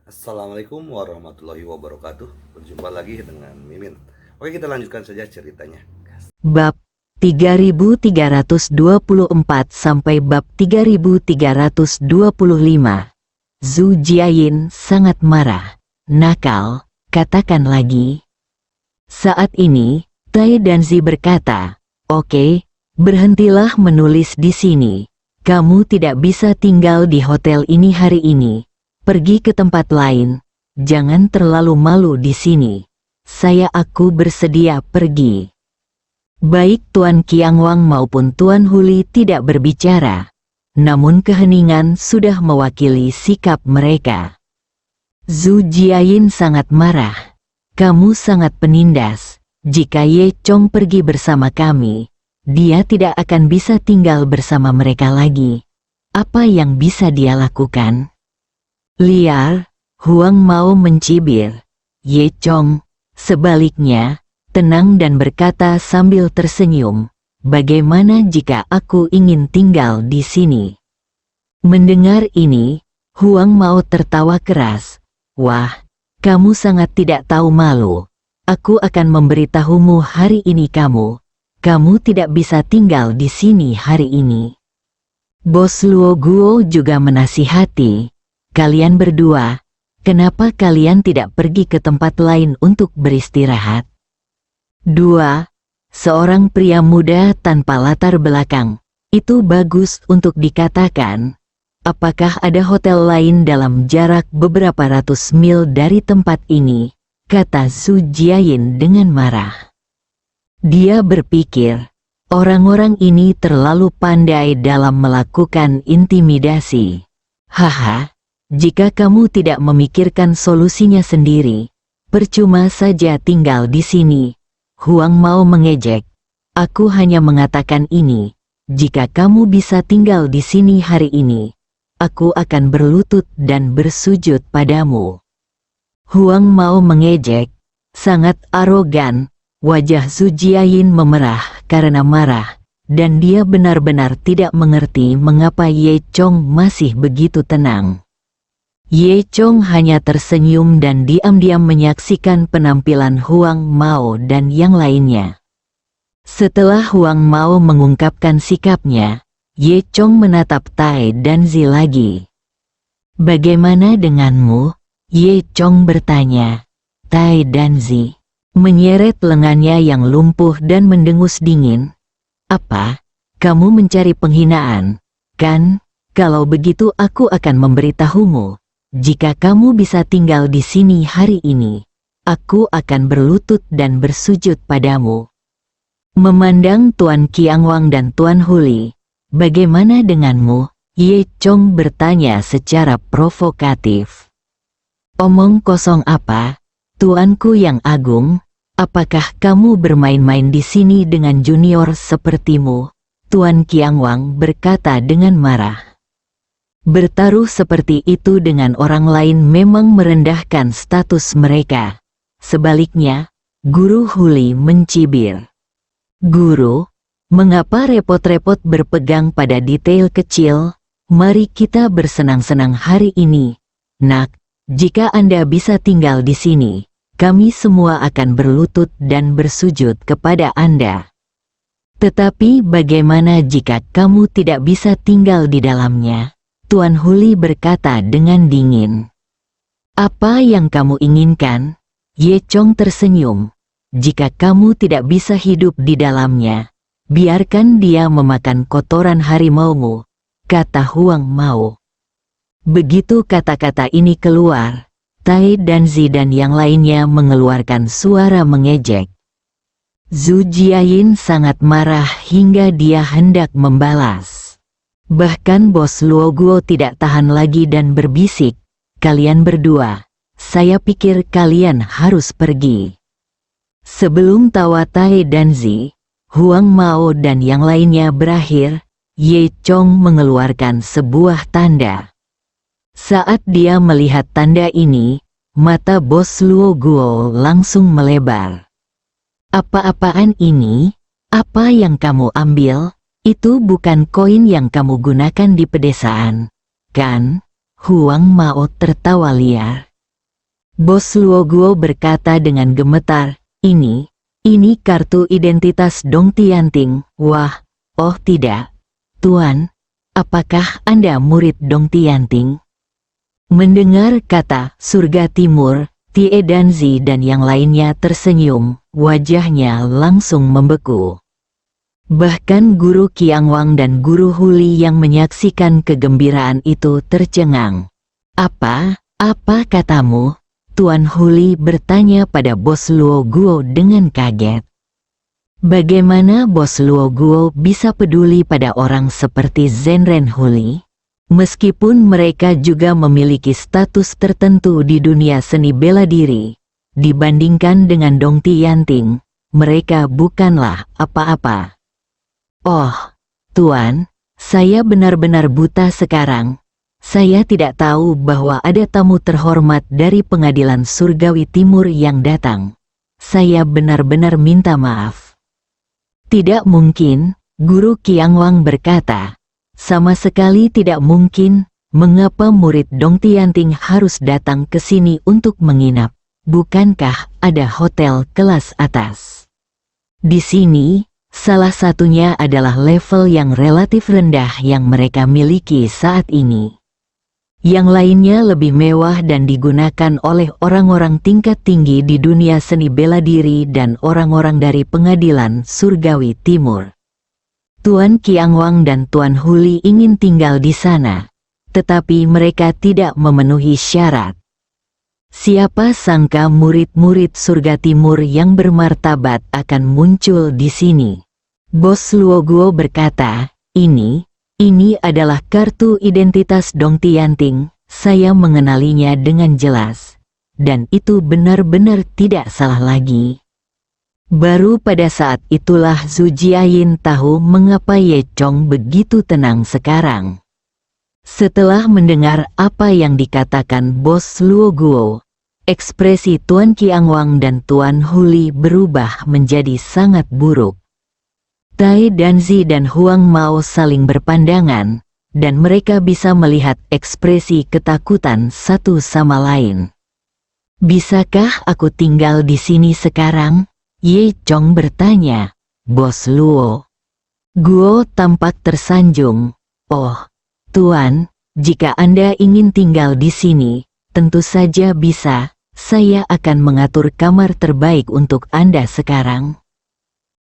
Assalamualaikum warahmatullahi wabarakatuh. Berjumpa lagi dengan Mimin. Oke, kita lanjutkan saja ceritanya. Bab 3324 sampai bab 3325. Zhu Jiayin sangat marah. Nakal, katakan lagi. Saat ini, Tai Danzi berkata, "Oke, berhentilah menulis di sini. Kamu tidak bisa tinggal di hotel ini hari ini. Pergi ke tempat lain. Jangan terlalu malu di sini. Aku bersedia pergi." Baik Tuan Qiangwang maupun Tuan Huli tidak berbicara, namun keheningan sudah mewakili sikap mereka. Zhu Jiayin sangat marah. "Kamu sangat penindas. Jika Ye Chong pergi bersama kami, dia tidak akan bisa tinggal bersama mereka lagi. Apa yang bisa dia lakukan?" Liar, Huang Mao mencibir. Ye Chong, sebaliknya, tenang dan berkata sambil tersenyum, "Bagaimana jika aku ingin tinggal di sini?" Mendengar ini, Huang Mao tertawa keras. "Wah, kamu sangat tidak tahu malu. Aku akan memberitahumu hari ini kamu tidak bisa tinggal di sini hari ini." Bos Luo Guo juga menasihati, "Kalian berdua, kenapa kalian tidak pergi ke tempat lain untuk beristirahat?" 2. Seorang pria muda tanpa latar belakang. Itu bagus untuk dikatakan. Apakah ada hotel lain dalam jarak beberapa ratus mil dari tempat ini? Kata Zhu Jiayin dengan marah. Dia berpikir, orang-orang ini terlalu pandai dalam melakukan intimidasi. Haha. Jika kamu tidak memikirkan solusinya sendiri, percuma saja tinggal di sini. Huang Mao mengejek. "Aku hanya mengatakan ini. Jika kamu bisa tinggal di sini hari ini, aku akan berlutut dan bersujud padamu." Huang Mao mengejek, sangat arogan. Wajah Zhu Jiayin memerah karena marah, dan dia benar-benar tidak mengerti mengapa Ye Chong masih begitu tenang. Ye Chong hanya tersenyum dan diam-diam menyaksikan penampilan Huang Mao dan yang lainnya. Setelah Huang Mao mengungkapkan sikapnya, Ye Chong menatap Tai Danzi lagi. "Bagaimana denganmu?" Ye Chong bertanya. Tai Danzi menyeret lengannya yang lumpuh dan mendengus dingin. "Apa? Kamu mencari penghinaan, kan? Kalau begitu aku akan memberitahumu. Jika kamu bisa tinggal di sini hari ini, aku akan berlutut dan bersujud padamu." Memandang Tuan Qiangwang dan Tuan Huli, "Bagaimana denganmu?" Ye Chong bertanya secara provokatif. "Omong kosong apa, Tuanku yang agung? Apakah kamu bermain-main di sini dengan junior sepertimu?" Tuan Qiangwang berkata dengan marah. Bertaruh seperti itu dengan orang lain memang merendahkan status mereka. Sebaliknya, Guru Huli mencibir. "Guru, mengapa repot-repot berpegang pada detail kecil? Mari kita bersenang-senang hari ini. Nak, jika Anda bisa tinggal di sini, kami semua akan berlutut dan bersujud kepada Anda. Tetapi bagaimana jika kamu tidak bisa tinggal di dalamnya?" Tuan Huli berkata dengan dingin. "Apa yang kamu inginkan?" Ye Chong tersenyum. "Jika kamu tidak bisa hidup di dalamnya, biarkan dia memakan kotoran harimaumu," kata Huang Mao. Begitu kata-kata ini keluar, Tai Danzi dan yang lainnya mengeluarkan suara mengejek. Zhu Jiayin sangat marah hingga dia hendak membalas. Bahkan Bos Luo Guo tidak tahan lagi dan berbisik, "Kalian berdua, saya pikir kalian harus pergi." Sebelum tawa Tai Danzi, Huang Mao dan yang lainnya berakhir, Ye Chong mengeluarkan sebuah tanda. Saat dia melihat tanda ini, mata Bos Luo Guo langsung melebar. "Apa-apaan ini? Apa yang kamu ambil? Itu bukan koin yang kamu gunakan di pedesaan, kan?" Huang Mao tertawa liar. Bos Luo Guo berkata dengan gemetar, ini kartu identitas Dong Tianting. Wah, oh tidak. Tuan, apakah Anda murid Dong Tianting? Mendengar kata surga timur, Tie Danzi dan yang lainnya tersenyum, wajahnya langsung membeku. Bahkan guru Qiangwang dan guru Huli yang menyaksikan kegembiraan itu tercengang. Apa katamu? Tuan Huli bertanya pada Bos Luo Guo dengan kaget. Bagaimana Bos Luo Guo bisa peduli pada orang seperti Zenren Huli? Meskipun mereka juga memiliki status tertentu di dunia seni bela diri, dibandingkan dengan Dong Tianting, mereka bukanlah apa-apa. Oh, Tuan, saya benar-benar buta sekarang. Saya tidak tahu bahwa ada tamu terhormat dari Pengadilan Surgawi Timur yang datang. Saya benar-benar minta maaf. Tidak mungkin, Guru Qiangwang berkata. Sama sekali tidak mungkin. Mengapa murid Dong Tianting harus datang ke sini untuk menginap? Bukankah ada hotel kelas atas? Di sini, salah satunya adalah level yang relatif rendah yang mereka miliki saat ini. Yang lainnya lebih mewah dan digunakan oleh orang-orang tingkat tinggi di dunia seni bela diri dan orang-orang dari Pengadilan Surgawi Timur. Tuan Qiangwang dan Tuan Huli ingin tinggal di sana, tetapi mereka tidak memenuhi syarat. Siapa sangka murid-murid surga timur yang bermartabat akan muncul di sini. Bos Luo Guo berkata, ini adalah kartu identitas Dong Tianting, saya mengenalinya dengan jelas. Dan itu benar-benar tidak salah lagi. Baru pada saat itulah Zhu Jiayin tahu mengapa Ye Chong begitu tenang sekarang. Setelah mendengar apa yang dikatakan Bos Luo Guo, ekspresi Tuan Qiangwang dan Tuan Huli berubah menjadi sangat buruk. Tai Danzi dan Huang Mao saling berpandangan, dan mereka bisa melihat ekspresi ketakutan satu sama lain. Bisakah aku tinggal di sini sekarang? Ye Chong bertanya. Bos Luo Guo tampak tersanjung. Oh, Tuan, jika Anda ingin tinggal di sini, tentu saja bisa. Saya akan mengatur kamar terbaik untuk Anda sekarang.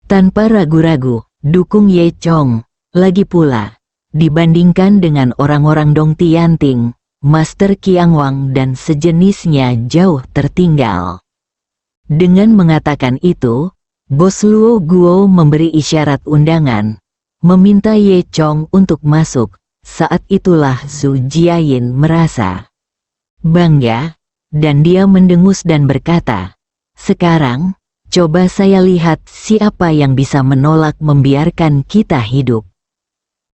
Tanpa ragu-ragu, dukung Ye Chong. Lagi pula, dibandingkan dengan orang-orang Dong Tianting, Master Qiangwang dan sejenisnya jauh tertinggal. Dengan mengatakan itu, Bos Luo Guo memberi isyarat undangan, meminta Ye Chong untuk masuk. Saat itulah Zhu Jiayin merasa bangga, dan dia mendengus dan berkata, sekarang, coba saya lihat siapa yang bisa menolak membiarkan kita hidup.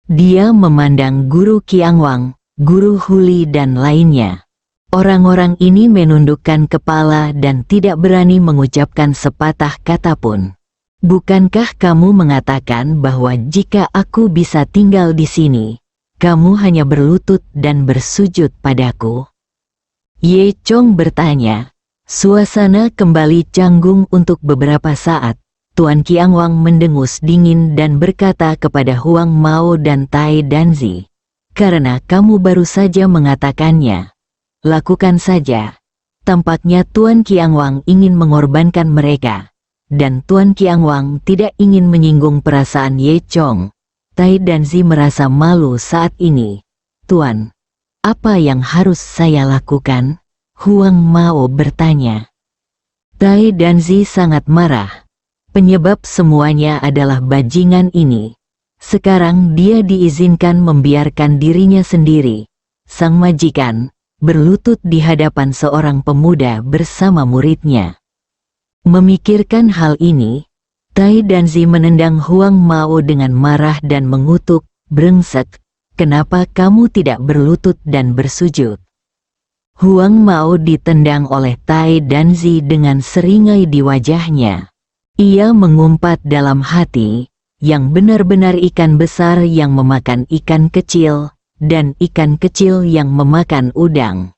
Dia memandang Guru Qiangwang, Guru Huli dan lainnya. Orang-orang ini menundukkan kepala dan tidak berani mengucapkan sepatah kata pun. Bukankah kamu mengatakan bahwa jika aku bisa tinggal di sini, kamu hanya berlutut dan bersujud padaku? Ye Chong bertanya. Suasana kembali canggung untuk beberapa saat. Tuan Qiangwang mendengus dingin dan berkata kepada Huang Mao dan Tai Danzi, karena kamu baru saja mengatakannya, lakukan saja. Tampaknya Tuan Qiangwang ingin mengorbankan mereka, dan Tuan Qiangwang tidak ingin menyinggung perasaan Ye Chong. Tai Danzi merasa malu saat ini. Tuan, apa yang harus saya lakukan? Huang Mao bertanya. Tai Danzi sangat marah. Penyebab semuanya adalah bajingan ini. Sekarang dia diizinkan membiarkan dirinya sendiri, sang majikan, berlutut di hadapan seorang pemuda bersama muridnya. Memikirkan hal ini, Tai Danzi menendang Huang Mao dengan marah dan mengutuk, brengsek, kenapa kamu tidak berlutut dan bersujud? Huang Mao ditendang oleh Tai Danzi dengan seringai di wajahnya. Ia mengumpat dalam hati, yang benar-benar ikan besar yang memakan ikan kecil, dan ikan kecil yang memakan udang.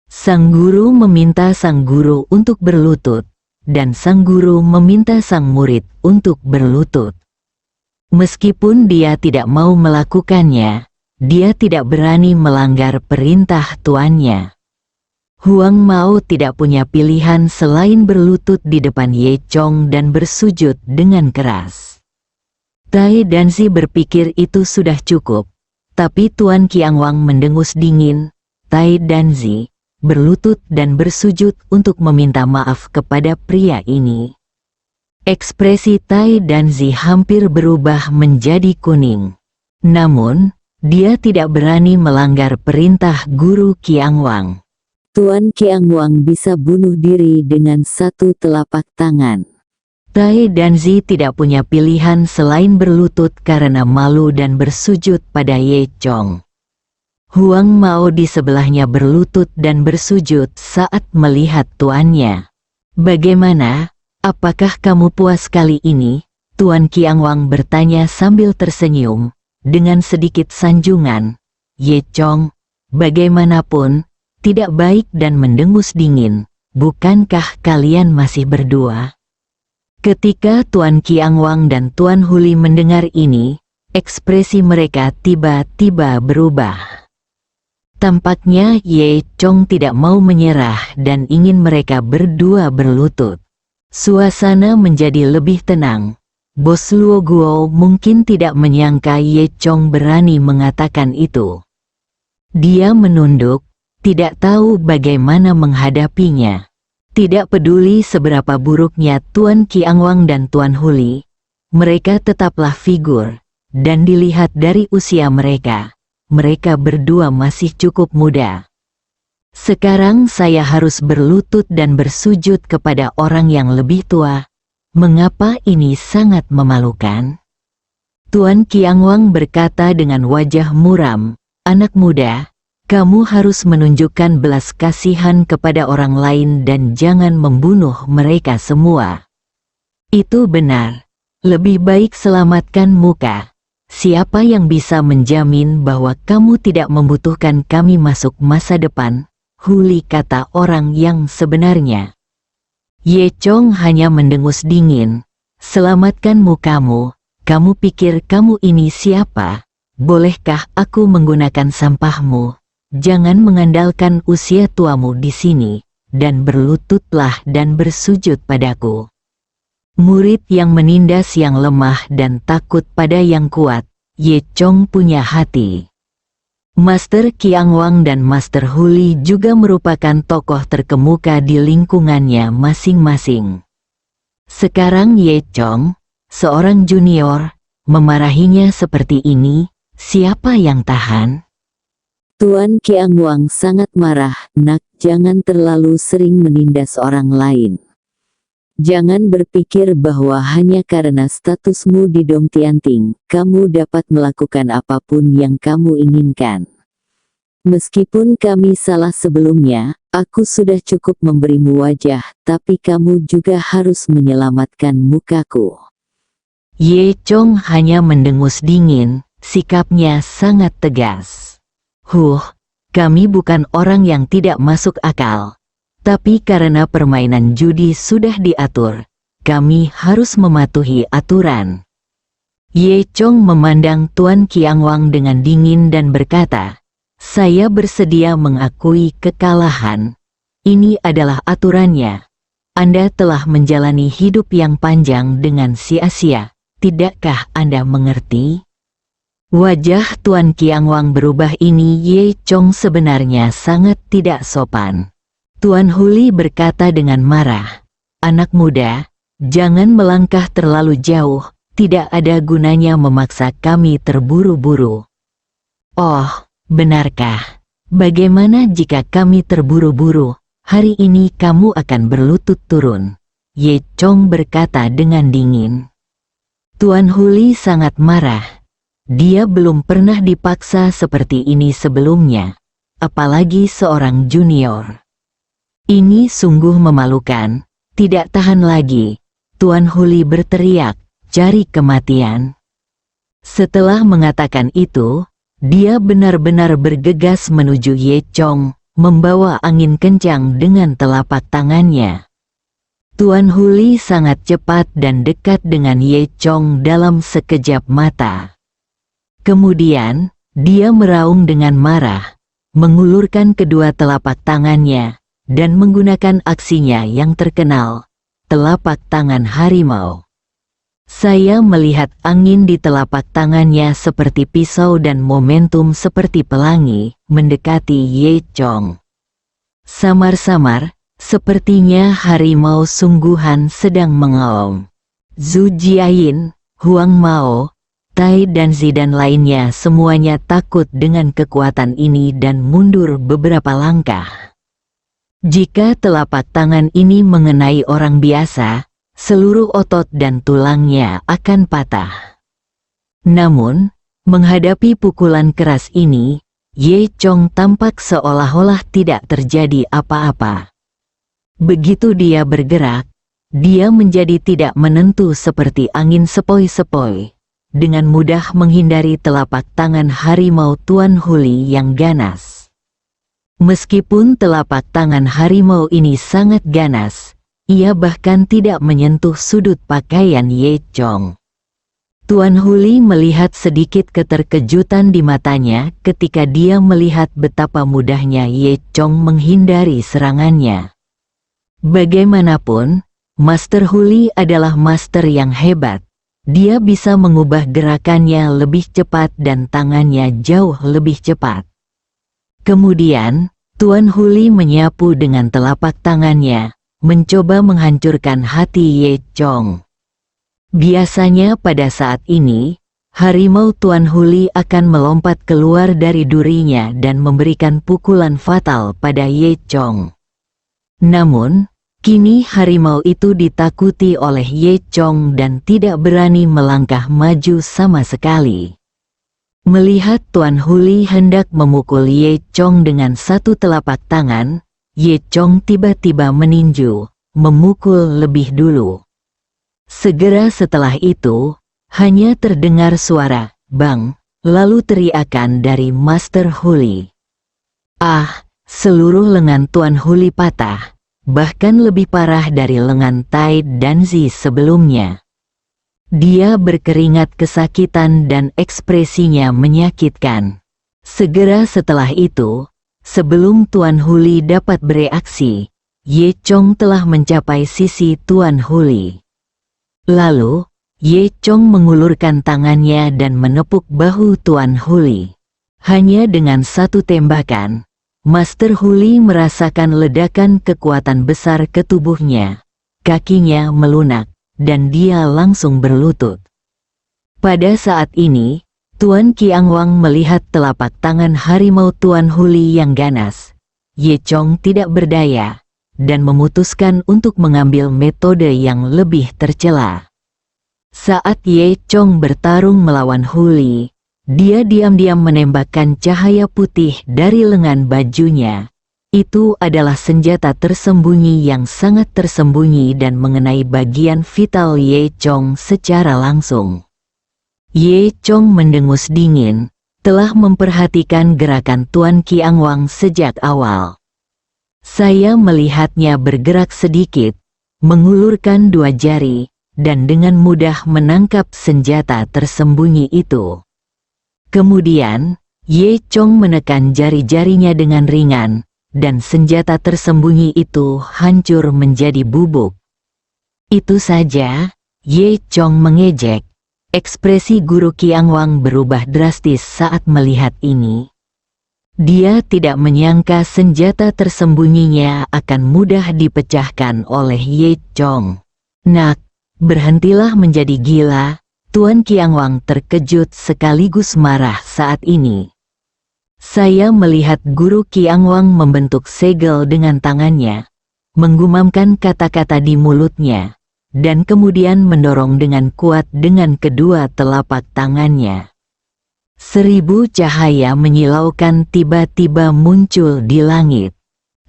Sang guru meminta sang guru untuk berlutut, dan sang guru meminta sang murid untuk berlutut. Meskipun dia tidak mau melakukannya, dia tidak berani melanggar perintah tuannya. Huang Mao tidak punya pilihan selain berlutut di depan Ye Chong dan bersujud dengan keras. Tai Danzi berpikir itu sudah cukup, tapi Tuan Qianwang mendengus dingin. Tai Danzi berlutut dan bersujud untuk meminta maaf kepada pria ini. Ekspresi Tai Danzi hampir berubah menjadi kuning. Namun, dia tidak berani melanggar perintah Guru Qianwang. Tuan Qianwang bisa bunuh diri dengan satu telapak tangan. Tai Danzi tidak punya pilihan selain berlutut karena malu dan bersujud pada Ye Chong. Huang Mao di sebelahnya berlutut dan bersujud saat melihat tuannya. "Bagaimana? Apakah kamu puas kali ini?" Tuan Qianwang bertanya sambil tersenyum. Dengan sedikit sanjungan, "Ye Chong, bagaimanapun, tidak baik dan mendengus dingin. Bukankah kalian masih berdua?" Ketika Tuan Qianwang dan Tuan Huli mendengar ini, ekspresi mereka tiba-tiba berubah. Tampaknya Ye Chong tidak mau menyerah dan ingin mereka berdua berlutut. Suasana menjadi lebih tenang. Bos Luo Guo mungkin tidak menyangka Ye Chong berani mengatakan itu. Dia menunduk, tidak tahu bagaimana menghadapinya. Tidak peduli seberapa buruknya Tuan Qianwang dan Tuan Huli, mereka tetaplah figur, dan dilihat dari usia mereka berdua masih cukup muda. Sekarang saya harus berlutut dan bersujud kepada orang yang lebih tua. Mengapa ini sangat memalukan? Tuan Qianwang berkata dengan wajah muram, "Anak muda, kamu harus menunjukkan belas kasihan kepada orang lain dan jangan membunuh mereka semua." Itu benar. Lebih baik selamatkan muka. Siapa yang bisa menjamin bahwa kamu tidak membutuhkan kami masuk masa depan? Huli kata orang yang sebenarnya. Ye Chong hanya mendengus dingin. "Selamatkan mukamu. Kamu pikir kamu ini siapa? Bolehkah aku menggunakan sampahmu? Jangan mengandalkan usia tuamu di sini, dan berlututlah dan bersujud padaku." Murid yang menindas yang lemah dan takut pada yang kuat, Ye Chong punya hati. Master Qianwang dan Master Huli juga merupakan tokoh terkemuka di lingkungannya masing-masing. Sekarang Ye Chong, seorang junior, memarahinya seperti ini, siapa yang tahan? Tuan Qianwang sangat marah. "Nak, jangan terlalu sering menindas orang lain. Jangan berpikir bahwa hanya karena statusmu di Dong Tianting, kamu dapat melakukan apapun yang kamu inginkan. Meskipun kami salah sebelumnya, aku sudah cukup memberimu wajah, tapi kamu juga harus menyelamatkan mukaku." Ye Chong hanya mendengus dingin, sikapnya sangat tegas. Kami bukan orang yang tidak masuk akal. Tapi karena permainan judi sudah diatur, kami harus mematuhi aturan. Ye Chong memandang Tuan Qianwang dengan dingin dan berkata, "Saya bersedia mengakui kekalahan. Ini adalah aturannya. Anda telah menjalani hidup yang panjang dengan sia-sia. Tidakkah Anda mengerti?" Wajah Tuan Qianwang berubah. Ini Ye Chong sebenarnya sangat tidak sopan. Tuan Huli berkata dengan marah, "Anak muda, jangan melangkah terlalu jauh, tidak ada gunanya memaksa kami terburu-buru." "Oh, benarkah? Bagaimana jika kami terburu-buru? Hari ini kamu akan berlutut turun." Ye Chong berkata dengan dingin. Tuan Huli sangat marah. Dia belum pernah dipaksa seperti ini sebelumnya, apalagi seorang junior. Ini sungguh memalukan. Tidak tahan lagi, Tuan Huli berteriak, "Cari kematian." Setelah mengatakan itu, dia benar-benar bergegas menuju Ye Chong, membawa angin kencang dengan telapak tangannya. Tuan Huli sangat cepat dan dekat dengan Ye Chong dalam sekejap mata. Kemudian, dia meraung dengan marah, mengulurkan kedua telapak tangannya, dan menggunakan aksinya yang terkenal, telapak tangan harimau. Saya melihat angin di telapak tangannya seperti pisau dan momentum seperti pelangi, mendekati Ye Chong. Samar-samar, sepertinya harimau sungguhan sedang mengaum. Zhu Jiayin, Huang Mao, Tai dan Zi dan lainnya semuanya takut dengan kekuatan ini dan mundur beberapa langkah. Jika telapak tangan ini mengenai orang biasa, seluruh otot dan tulangnya akan patah. Namun, menghadapi pukulan keras ini, Ye Chong tampak seolah-olah tidak terjadi apa-apa. Begitu dia bergerak, dia menjadi tidak menentu seperti angin sepoi-sepoi, dengan mudah menghindari telapak tangan harimau Tuan Huli yang ganas. Meskipun telapak tangan harimau ini sangat ganas, ia bahkan tidak menyentuh sudut pakaian Ye Chong. Tuan Huli melihat sedikit keterkejutan di matanya ketika dia melihat betapa mudahnya Ye Chong menghindari serangannya. Bagaimanapun, Master Huli adalah master yang hebat. Dia bisa mengubah gerakannya lebih cepat dan tangannya jauh lebih cepat. Kemudian, Tuan Huli menyapu dengan telapak tangannya, mencoba menghancurkan hati Ye Chong. Biasanya pada saat ini, harimau Tuan Huli akan melompat keluar dari durinya dan memberikan pukulan fatal pada Ye Chong. Namun, kini harimau itu ditakuti oleh Ye Chong dan tidak berani melangkah maju sama sekali. Melihat Tuan Huli hendak memukul Ye Chong dengan satu telapak tangan, Ye Chong tiba-tiba meninju, memukul lebih dulu. Segera setelah itu, hanya terdengar suara "bang", lalu teriakan dari Master Huli. Seluruh lengan Tuan Huli patah, bahkan lebih parah dari lengan Tai dan Zi sebelumnya. Dia berkeringat kesakitan dan ekspresinya menyakitkan. Segera setelah itu, sebelum Tuan Huli dapat bereaksi, Ye Chong telah mencapai sisi Tuan Huli. Lalu, Ye Chong mengulurkan tangannya dan menepuk bahu Tuan Huli. Hanya dengan satu tembakan, Master Huli merasakan ledakan kekuatan besar ke tubuhnya. Kakinya melunak, dan dia langsung berlutut. Pada saat ini, Tuan Qiangwang melihat telapak tangan harimau Tuan Huli yang ganas. Ye Chong tidak berdaya, dan memutuskan untuk mengambil metode yang lebih tercela. Saat Ye Chong bertarung melawan Huli, dia diam-diam menembakkan cahaya putih dari lengan bajunya. Itu adalah senjata tersembunyi yang sangat tersembunyi dan mengenai bagian vital Ye Chong secara langsung. Ye Chong mendengus dingin, telah memperhatikan gerakan Tuan Qiangwang sejak awal. Saya melihatnya bergerak sedikit, mengulurkan dua jari, dan dengan mudah menangkap senjata tersembunyi itu. Kemudian, Ye Chong menekan jari-jarinya dengan ringan, dan senjata tersembunyi itu hancur menjadi bubuk. Itu saja, Ye Chong mengejek. Ekspresi Guru Qiangwang berubah drastis saat melihat ini. Dia tidak menyangka senjata tersembunyinya akan mudah dipecahkan oleh Ye Chong. Nak, berhentilah menjadi gila. Tuan Qiangwang terkejut sekaligus marah saat ini. Saya melihat Guru Qiangwang membentuk segel dengan tangannya, menggumamkan kata-kata di mulutnya, dan kemudian mendorong dengan kuat dengan kedua telapak tangannya. 1000 cahaya menyilaukan tiba-tiba muncul di langit.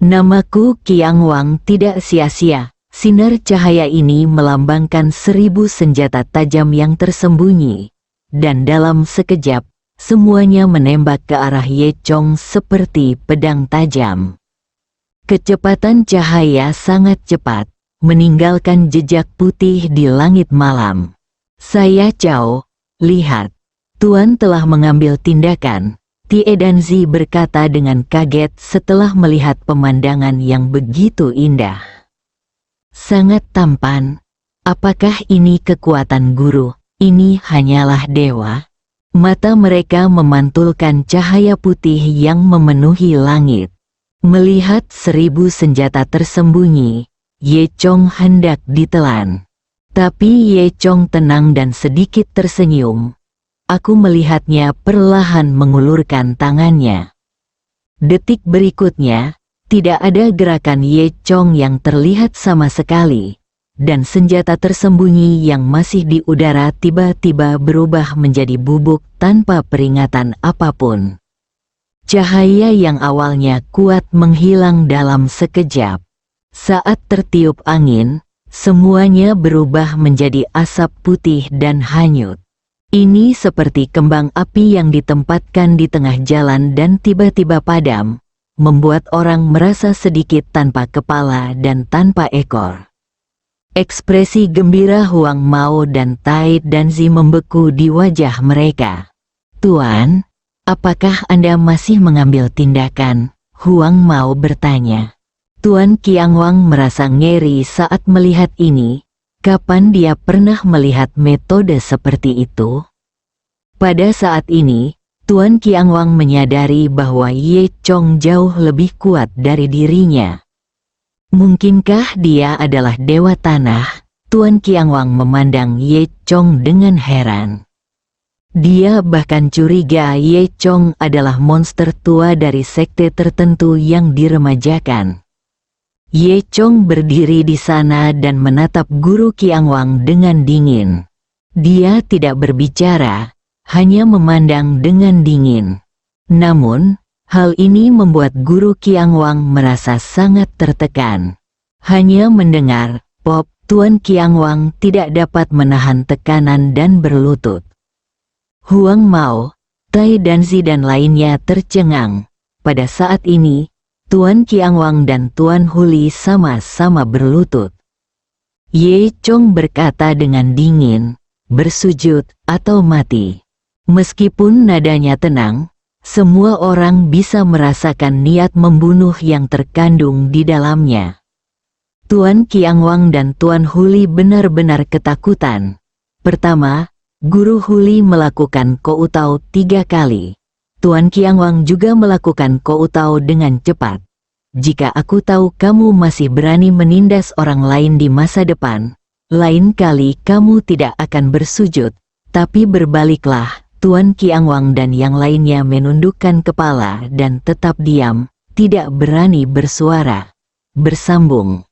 Namaku Qiangwang tidak sia-sia. Sinar cahaya ini melambangkan 1000 senjata tajam yang tersembunyi, dan dalam sekejap, semuanya menembak ke arah Ye Chong seperti pedang tajam. Kecepatan cahaya sangat cepat, meninggalkan jejak putih di langit malam. Saya Cao, lihat, Tuan telah mengambil tindakan, Tie Danzi berkata dengan kaget setelah melihat pemandangan yang begitu indah. Sangat tampan. Apakah ini kekuatan guru? Ini hanyalah dewa. Mata mereka memantulkan cahaya putih yang memenuhi langit. Melihat 1000 senjata tersembunyi, Ye Chong hendak ditelan. Tapi Ye Chong tenang dan sedikit tersenyum. Aku melihatnya perlahan mengulurkan tangannya. Detik berikutnya, tidak ada gerakan Ye Chong yang terlihat sama sekali, dan senjata tersembunyi yang masih di udara tiba-tiba berubah menjadi bubuk tanpa peringatan apapun. Cahaya yang awalnya kuat menghilang dalam sekejap. Saat tertiup angin, semuanya berubah menjadi asap putih dan hanyut. Ini seperti kembang api yang ditempatkan di tengah jalan dan tiba-tiba padam, membuat orang merasa sedikit tanpa kepala dan tanpa ekor. Ekspresi gembira Huang Mao dan Tai Danzi membeku di wajah mereka. Tuan, apakah Anda masih mengambil tindakan? Huang Mao bertanya. Tuan Qianguang merasa ngeri saat melihat ini. Kapan dia pernah melihat metode seperti itu? Pada saat ini, Tuan Qianguang menyadari bahwa Ye Chong jauh lebih kuat dari dirinya. Mungkinkah dia adalah dewa tanah? Tuan Qianguang memandang Ye Chong dengan heran. Dia bahkan curiga Ye Chong adalah monster tua dari sekte tertentu yang diremajakan. Ye Chong berdiri di sana dan menatap Guru Qianguang dengan dingin. Dia tidak berbicara, hanya memandang dengan dingin. Namun, hal ini membuat Guru Qianguang merasa sangat tertekan. Hanya mendengar pop, Tuan Qianguang tidak dapat menahan tekanan dan berlutut. Huang Mao, Tai Danzi dan lainnya tercengang. Pada saat ini, Tuan Qianguang dan Tuan Huli sama-sama berlutut. Ye Chong berkata dengan dingin, bersujud atau mati. Meskipun nadanya tenang, semua orang bisa merasakan niat membunuh yang terkandung di dalamnya. Tuan Qianguang dan Tuan Huli benar-benar ketakutan. Pertama, Guru Huli melakukan koutao 3 kali. Tuan Qianguang juga melakukan koutao dengan cepat. Jika aku tahu kamu masih berani menindas orang lain di masa depan, lain kali kamu tidak akan bersujud, tapi berbaliklah. Tuan Qianguang dan yang lainnya menundukkan kepala dan tetap diam, tidak berani bersuara. Bersambung.